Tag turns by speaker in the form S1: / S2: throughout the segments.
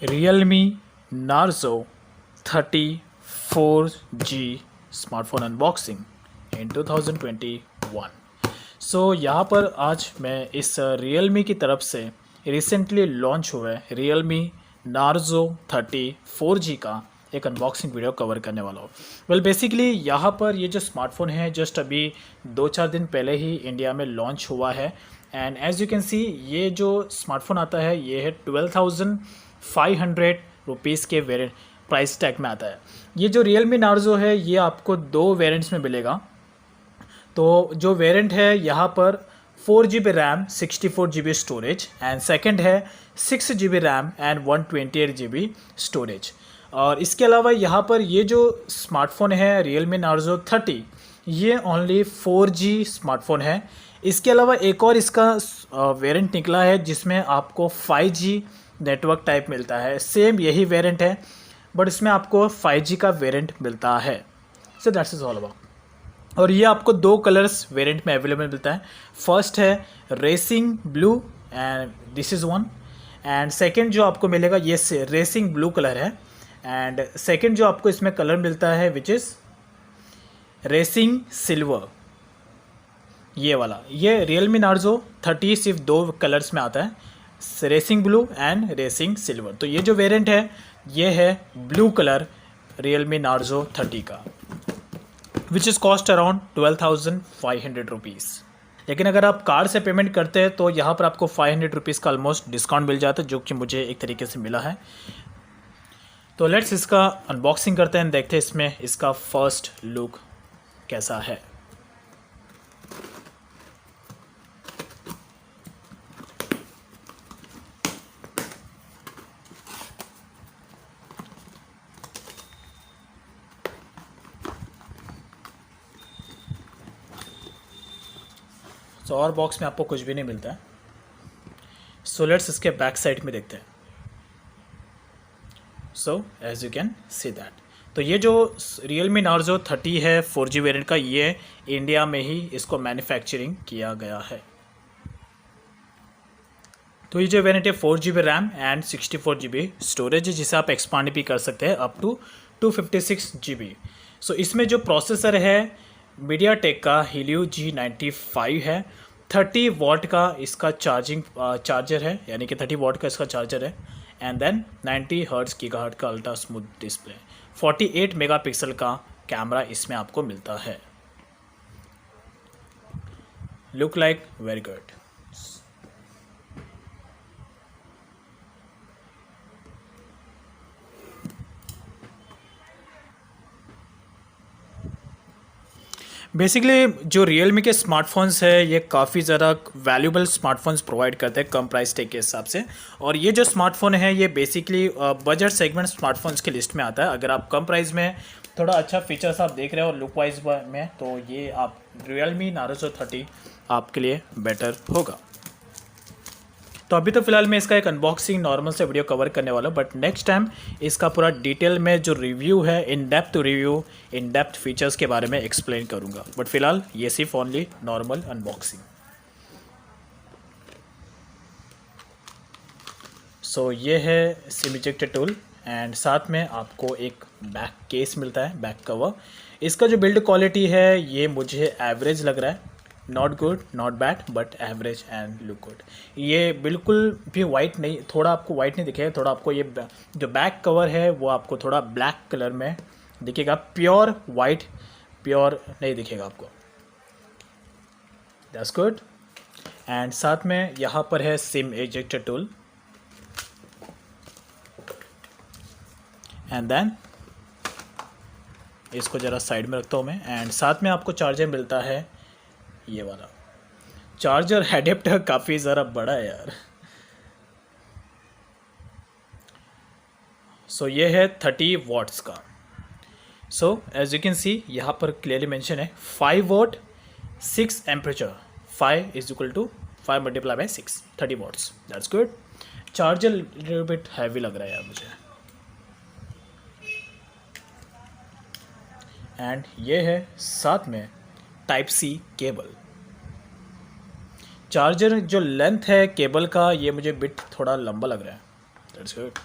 S1: Realme Narzo 34G smartphone unboxing in 2021। यहाँ पर आज मैं इस Realme की तरफ से रिसेंटली लॉन्च हुए Realme Narzo 34G का एक अनबॉक्सिंग वीडियो कवर करने वाला हूँ। बेसिकली यहाँ पर ये जो स्मार्टफोन है जस्ट अभी 2-4 दिन पहले ही इंडिया में लॉन्च हुआ है। And as you can see ये जो स्मार्टफोन आता है ये है 12,500 रुपीज़ के वेरिएंट प्राइस टैग में आता है। ये जो Realme Narzo है ये आपको 2 वेरिएंट्स में मिलेगा। तो जो वेरिएंट है यहाँ पर 4GB RAM 64GB storage and second है 6GB RAM and 128GB storage. और इसके अलावा यहाँ पर ये जो स्मार्टफोन है Realme Narzo 30 ये ओनली 4G स्मार्टफोन है। इसके अलावा एक और इसका वेरिएंट निकला है जिसमें आपको 5G नेटवर्क टाइप मिलता है। सेम यही वेरिएंट है बट इसमें आपको 5G का वेरिएंट मिलता है। So that's is all about. और ये आपको 2 कलर्स वेरिएंट में अवेलेबल मिलता है। फर्स्ट है racing blue and this is one, and second जो आपको मिलेगा ये रेसिंग ब्लू कलर है। एंड सेकंड जो आपको इसमें कलर मिलता है विच इज़ रेसिंग सिल्वर, ये वाला। ये Realme Narzo 30 सिर्फ 2 कलर्स में आता है, racing blue and racing silver. तो ये जो वेरिएंट है ये है ब्लू कलर Realme Narzo 30 का which is cost around 12,500 rupees. लेकिन अगर आप कार्ड से पेमेंट करते हैं तो यहाँ पर आपको 500 रुपीज़ का ऑलमोस्ट डिस्काउंट मिल जाता है, जो कि मुझे एक तरीके से मिला है। तो लेट्स इसका अनबॉक्सिंग करते हैं, देखते हैं इसमें इसका फर्स्ट लुक कैसा है। सो और बॉक्स में आपको कुछ भी नहीं मिलता है। सो लेट्स इसके बैक साइड में देखते हैं। So as you can see that, तो ये जो Realme Narzo 30 है 4G वेरिएंट का, ये इंडिया में ही इसको मैन्युफैक्चरिंग किया गया है। तो ये जो वेरिएंट है 4GB RAM and 64GB storage है, जिसे आप एक्सपांड भी कर सकते हैं अप टू 256GB। सो इसमें जो प्रोसेसर है MediaTek का Helio G95 है। 30 वॉट का इसका चार्जर है, यानी कि 30 वॉट का इसका चार्जर है। एंड देन 90 हर्ट्ज गीगाहर्ट्ज का अल्ट्रा स्मूथ डिस्प्ले, 48 मेगापिक्सल का कैमरा इसमें आपको मिलता है। Look like very good. Basically जो Realme के स्मार्टफोन्स है ये काफ़ी ज़्यादा वैल्यूबल स्मार्टफोन्स प्रोवाइड करते हैं कम प्राइस टैग के हिसाब से। और ये जो स्मार्टफोन है ये बेसिकली बजट सेगमेंट स्मार्टफोन्स की लिस्ट में आता है। अगर आप कम प्राइस में थोड़ा अच्छा फीचर्स आप देख रहे हो लुक वाइज में, तो ये आप Realme Narzo 30 आपके लिए बेटर होगा। तो अभी तो फिलहाल मैं इसका एक अनबॉक्सिंग नॉर्मल से वीडियो कवर करने वाला हूँ, बट नेक्स्ट टाइम इसका पूरा डिटेल में जो रिव्यू है, इन डेप्थ फीचर्स के बारे में एक्सप्लेन करूँगा। बट फिलहाल ये सिर्फ ओनली नॉर्मल अनबॉक्सिंग। सो ये है सिम इजेक्टर टूल एंड साथ में आपको एक बैक केस मिलता है, बैक कवर। इसका जो बिल्ड क्वालिटी है ये मुझे एवरेज लग रहा है, not good not bad but average and look good. ये बिल्कुल भी वाइट नहीं, थोड़ा आपको वाइट नहीं दिखेगा, थोड़ा आपको ये जो बैक कवर है वो आपको थोड़ा ब्लैक कलर में दिखेगा, प्योर वाइट प्योर नहीं दिखेगा आपको। That's good. एंड साथ में यहाँ पर है SIM ejector tool and then इसको ज़रा साइड में रखता हूँ मैं। एंड साथ में आपको चार्जर मिलता है, ये वाला चार्जर एडेप्टर काफ़ी ज़रा बड़ा है यार। सो ये है 30 वॉट्स का। So as you can see यहाँ पर क्लियरली मेंशन है 5 watt 6 ampere, 5 is equal to 5 multiply by 6, 30 watts. That's good. Charger little bit heavy लग रहा है यार मुझे। एंड ये है साथ में टाइप सी केबल। चार्जर जो लेंथ है केबल का ये मुझे बिट थोड़ा लंबा लग रहा है। That's good.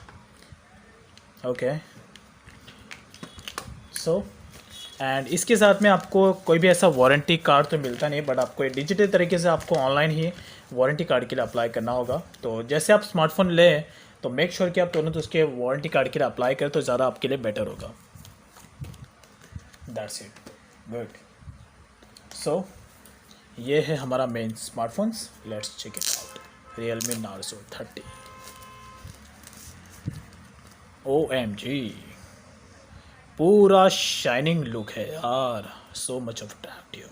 S1: Okay. So and इसके साथ में आपको कोई भी ऐसा वारंटी कार्ड तो मिलता नहीं, बट आपको डिजिटल तरीके से आपको ऑनलाइन ही वारंटी कार्ड के लिए अप्लाई करना होगा। तो जैसे आप स्मार्टफोन लें तो मेक श्योर कि आप तुरंत उसके वारंटी कार्ड के लिए अप्लाई करें तो ज़्यादा आपके लिए बेटर होगा। That's it, good. सो ये है हमारा main smartphones, let's check it out. Realme Narzo 30। OMG, पूरा शाइनिंग लुक है यार, so much of attractive.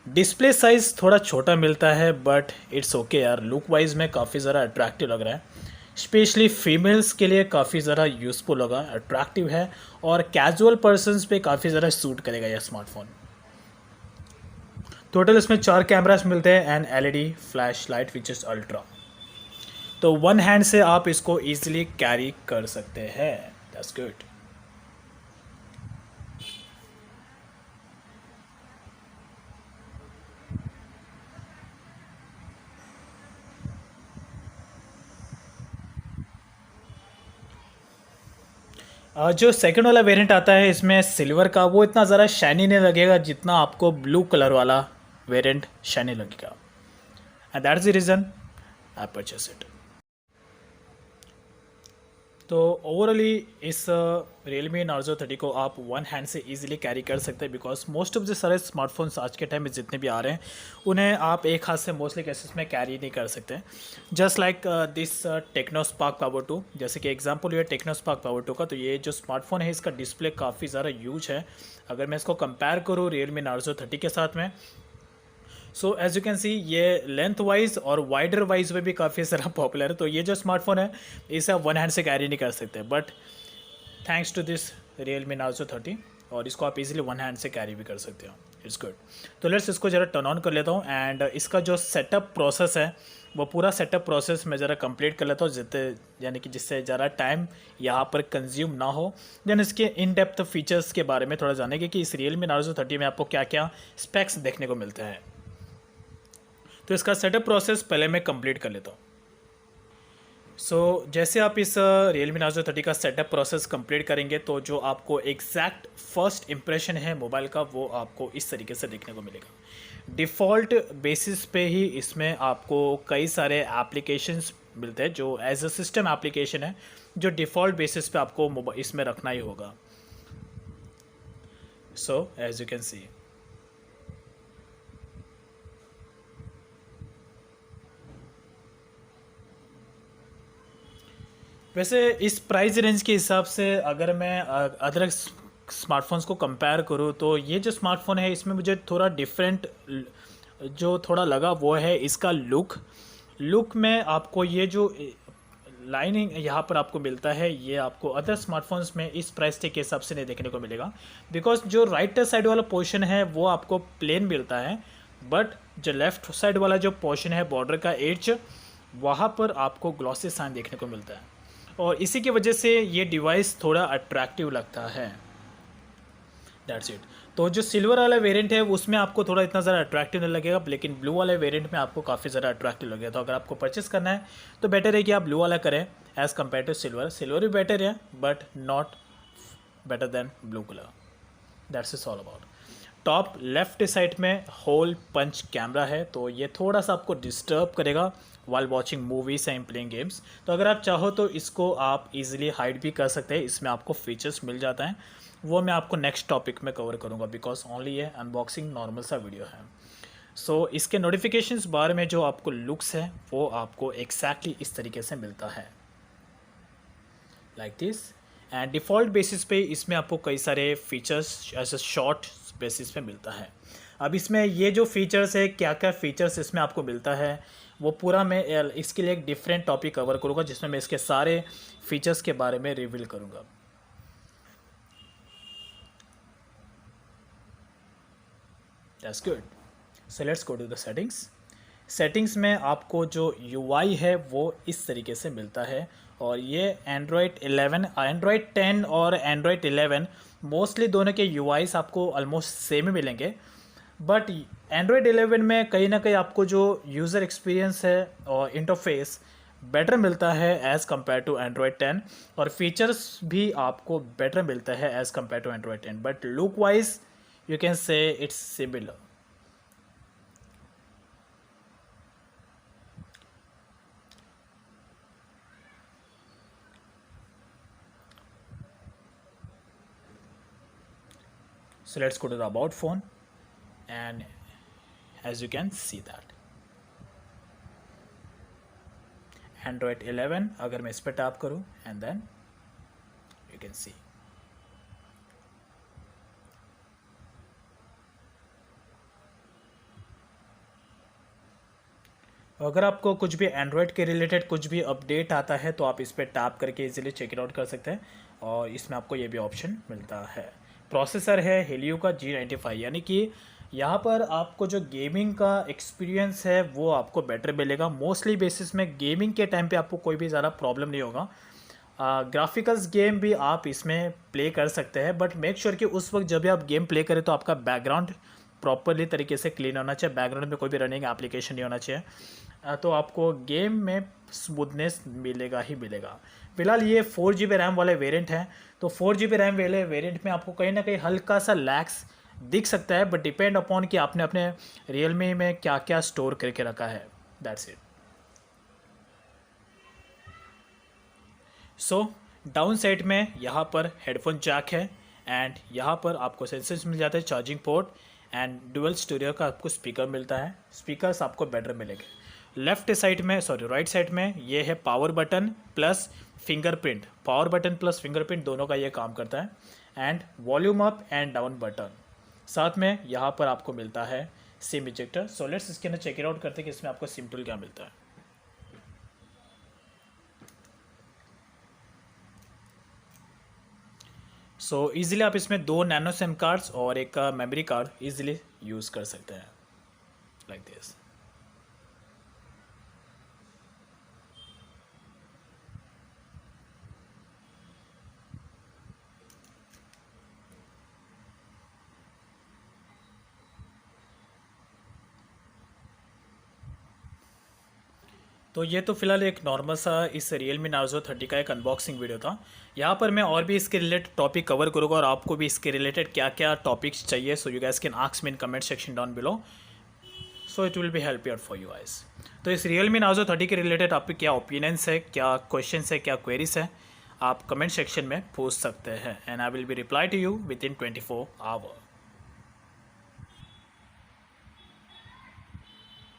S1: Display size थोड़ा छोटा मिलता है बट इट्स ओके यार, लुक वाइज में काफ़ी ज़्यादा अट्रैक्टिव लग रहा है। स्पेशली फीमेल्स के लिए काफ़ी ज़्यादा यूज़फुल होगा, अट्रैक्टिव है और कैजुअल पर्सनस पे काफ़ी ज़्यादा सूट करेगा यह स्मार्टफोन। टोटल इसमें 4 कैमरास मिलते हैं and LED flash light which is ultra. तो वन हैंड से आप इसको ईजिली कैरी कर सकते हैं, दैट्स गुड। जो सेकंड वाला वेरिएंट आता है इसमें सिल्वर का, वो इतना ज़्यादा शाइनी नहीं लगेगा जितना आपको ब्लू कलर वाला वेरिएंट शाइनी लगेगा, and that's the reason I purchase it. तो ओवरऑली इस Realme Narzo 30 को आप वन हैंड से इजीली कैरी कर सकते हैं, बिकॉज मोस्ट ऑफ द सारे स्मार्टफोन्स आज के टाइम में जितने भी आ रहे हैं उन्हें आप एक हाथ से मोस्टली केसेस में कैरी नहीं कर सकते। Just like this Tecno Spark power 2, जैसे कि एग्जांपल ये टेक्नो स्पार्क पावर 2 का, तो ये जो स्मार्टफोन है इसका डिस्प्ले काफ़ी ज़्यादा यूज है। अगर मैं इसको कंपेयर करूँ Realme Narzo 30 के साथ में, so as you can see ये लेंथ वाइज और वाइडर वाइज में भी काफ़ी सारा पॉपुलर है। तो ये जो स्मार्टफोन है इसे आप वन हैंड से कैरी नहीं कर सकते, but thanks to this Realme Narzo 30 और इसको आप इजीली वन हैंड से कैरी भी कर सकते हो, इट्स गुड। तो लेट्स इसको ज़रा टर्न ऑन कर लेता हूँ एंड इसका जो सेटअप प्रोसेस है वो पूरा सेटअप प्रोसेस मैं ज़रा कंप्लीट कर लेता हूँ, जितने यानी कि जिससे ज़रा टाइम यहाँ पर कंज्यूम ना हो। देन इसके इन डेप्थ फीचर्स के बारे में थोड़ा जानेंगे कि इस Realme Narzo 30 में आपको क्या क्या स्पेक्स देखने को मिलते हैं। तो इसका सेटअप प्रोसेस पहले मैं कंप्लीट कर लेता हूँ। जैसे आप इस Realme Narzo 30 का सेटअप प्रोसेस कंप्लीट करेंगे तो जो आपको एग्जैक्ट फर्स्ट इंप्रेशन है मोबाइल का वो आपको इस तरीके से देखने को मिलेगा। डिफ़ॉल्ट बेसिस पे ही इसमें आपको कई सारे एप्लीकेशंस मिलते हैं जो एज अ सिस्टम एप्लीकेशन है, जो डिफ़ॉल्ट बेसिस पे आपको इसमें रखना ही होगा। So as you can see, वैसे इस प्राइस रेंज के हिसाब से अगर मैं अदर स्मार्टफोन्स को कंपेयर करूँ तो ये जो स्मार्टफोन है इसमें मुझे थोड़ा डिफरेंट जो थोड़ा लगा वो है इसका लुक में आपको ये जो लाइनिंग यहाँ पर आपको मिलता है ये आपको अदर स्मार्टफोन्स में इस प्राइस के हिसाब से नहीं देखने को मिलेगा, बिकॉज जो राइट साइड वाला पोर्शन है वो आपको प्लेन मिलता है, बट जो लेफ्ट साइड वाला जो पोर्शन है बॉर्डर का एज वहाँ पर आपको ग्लॉसी साइन देखने को मिलता है और इसी की वजह से ये डिवाइस थोड़ा अट्रैक्टिव लगता है, दैट्स इट। तो जो सिल्वर वाला वेरिएंट है उसमें आपको थोड़ा इतना ज़्यादा अट्रैक्टिव नहीं लगेगा, लेकिन ब्लू वाले वेरिएंट में आपको काफ़ी ज़्यादा अट्रैक्टिव लगेगा। तो अगर आपको परचेस करना है तो बेटर है कि आप ब्लू वाला करें एज़ कम्पेयर टू सिल्वर भी बेटर है but not better than blue colour, that's is all about. Top left side में होल पंच कैमरा है तो ये थोड़ा सा आपको डिस्टर्ब करेगा while watching movies and playing games. तो अगर आप चाहो तो इसको आप इजीली हाइड भी कर सकते हैं, इसमें आपको फीचर्स मिल जाता है, वो मैं आपको नेक्स्ट टॉपिक में कवर करूँगा बिकॉज ओनली ये अनबॉक्सिंग नॉर्मल सा वीडियो है। इसके नोटिफिकेशंस बारे में जो आपको लुक्स है वो आपको एग्जैक्टली इस तरीके से मिलता है, like this. And default basis पे इसमें आपको कई सारे features as a short basis पे मिलता है। अब इसमें ये जो फीचर्स है क्या क्या फीचर्स इसमें आपको मिलता है वो पूरा मैं इसके लिए एक डिफरेंट टॉपिक कवर करूँगा जिसमें मैं इसके सारे फीचर्स के बारे में रिवील करूँगा। That's good. So let's go to the settings में आपको जो UI है वो इस तरीके से मिलता है और ये एंड्रॉयड 10 और एंड्रॉयड 11 मोस्टली दोनों के UIs आपको ऑलमोस्ट सेम ही मिलेंगे, बट एंड्रॉयड 11 में कहीं ना कहीं आपको जो यूज़र एक्सपीरियंस है और इंटरफेस बेटर मिलता है एज़ कम्पेयर टू एंड्रॉयड 10, और फीचर्स भी आपको बेटर मिलता है as compare to Android 10, but look wise you can say it's similar. So let's go to the about phone, and as you can see that Android 11, अगर मैं इस पर tap करूँ and then you can see. अगर आपको कुछ भी Android के रिलेटेड कुछ भी अपडेट आता है तो आप इस पर टैप करके इजीली चेक इट आउट कर सकते हैं, और इसमें आपको ये भी ऑप्शन मिलता है. प्रोसेसर है हेलियो का G95, यानी कि यहाँ पर आपको जो गेमिंग का एक्सपीरियंस है वो आपको बेटर मिलेगा. मोस्टली बेसिस में गेमिंग के टाइम पे आपको कोई भी ज़्यादा प्रॉब्लम नहीं होगा. ग्राफिकल्स गेम भी आप इसमें प्ले कर सकते हैं, बट मेक श्योर कि उस वक्त जब भी आप गेम प्ले करें तो आपका बैकग्राउंड प्रॉपरली तरीके से क्लीन होना चाहिए, बैकग्राउंड में कोई भी रनिंग एप्लीकेशन नहीं होना चाहिए. तो आपको गेम में स्मूथनेस मिलेगा ही मिलेगा. फिलहाल ये 4 GB रैम वाले वेरिएंट हैं, तो 4 GB रैम वाले वेरिएंट में आपको कहीं ना कहीं हल्का सा लैग्स दिख सकता है, बट डिपेंड अपॉन कि आपने अपने रियलमी में क्या क्या स्टोर करके रखा है. That's it. So down side में यहाँ पर हेडफोन जैक है, एंड यहाँ पर आपको सेंसर्स मिल जाते हैं, charging port, and dual studio का आपको स्पीकर मिलता है. स्पीकर्स आपको बेटर मिलेंगे. लेफ्ट साइड में राइट साइड में ये है power button plus fingerprint. Power button plus fingerprint दोनों का ये काम करता है, and volume up and down button. साथ में यहाँ पर आपको मिलता है सिम इजेक्टर. सो लेट्स इसके अंदर चेक इट आउट करते हैं कि इसमें आपको सिम टूल क्या मिलता है. सो इजीली आप इसमें 2 नैनो सिम कार्ड्स और एक मेमोरी कार्ड इजीली यूज़ कर सकते हैं, लाइक दिस. तो ये तो फिलहाल एक नॉर्मल सा इस Realme Narzo 30 का एक अनबॉक्सिंग वीडियो था. यहाँ पर मैं और भी इसके रिलेटेड टॉपिक कवर करूँगा, और आपको भी इसके रिलेटेड क्या क्या टॉपिक्स चाहिए, so you gas can ask me in comment section down below, so it will be help your for you guys. तो इस Realme Narzo 30 के रिलेटेड आपके क्या ओपिनियंस है, क्या क्वेश्चन है, क्या क्वेरीज है, आप कमेंट सेक्शन में पूछ सकते हैं, and I will be reply to you within 24 hour.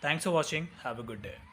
S1: Thanks for watching. Have a good day.